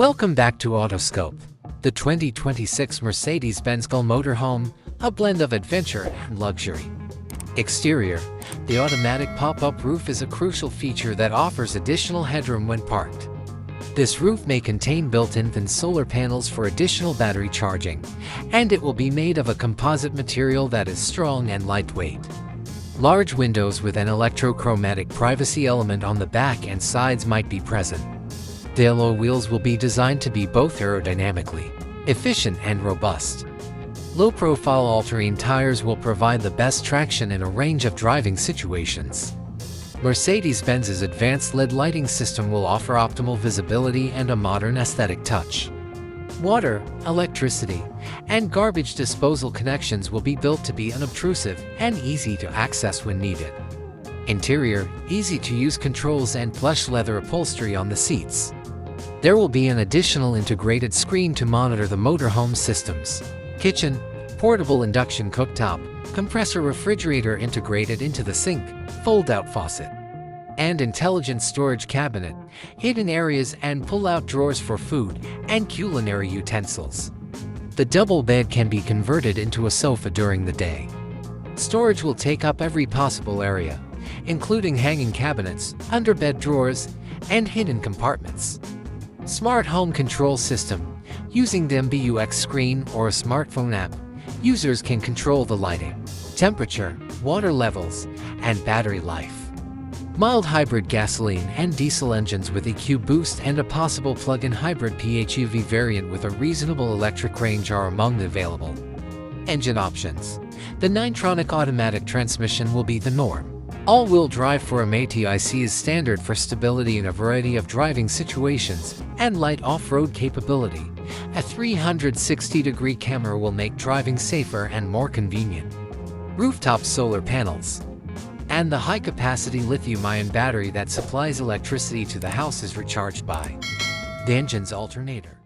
Welcome back to Autoscope. The 2026 Mercedes Benz GLE Motorhome, a blend of adventure and luxury. Exterior: the automatic pop-up roof is a crucial feature that offers additional headroom when parked. This roof may contain built-in solar panels for additional battery charging, and it will be made of a composite material that is strong and lightweight. Large windows with an electrochromatic privacy element on the back and sides might be present. The alloy wheels will be designed to be both aerodynamically efficient and robust. Low-profile all-terrain tires will provide the best traction in a range of driving situations. Mercedes-Benz's advanced LED lighting system will offer optimal visibility and a modern aesthetic touch. Water, electricity, and garbage disposal connections will be built to be unobtrusive and easy to access when needed. Interior: easy-to-use controls and plush leather upholstery on the seats. There will be an additional integrated screen to monitor the motorhome systems. Kitchen: portable induction cooktop, compressor refrigerator integrated into the sink, fold-out faucet, and intelligent storage cabinet, hidden areas and pull-out drawers for food and culinary utensils. The double bed can be converted into a sofa during the day. Storage will take up every possible area, including hanging cabinets, underbed drawers, and hidden compartments. Smart home control system: using the MBUX screen or a smartphone app, users can control the lighting, temperature, water levels, and battery life. Mild hybrid gasoline and diesel engines with EQ boost and a possible plug-in hybrid PHEV variant with a reasonable electric range are among the available engine options. The 9-tronic automatic transmission will be the norm. All-wheel drive for MBUX is standard for stability in a variety of driving situations and light off-road capability. A 360-degree camera will make driving safer and more convenient. Rooftop solar panels and the high-capacity lithium-ion battery that supplies electricity to the house is recharged by the engine's alternator.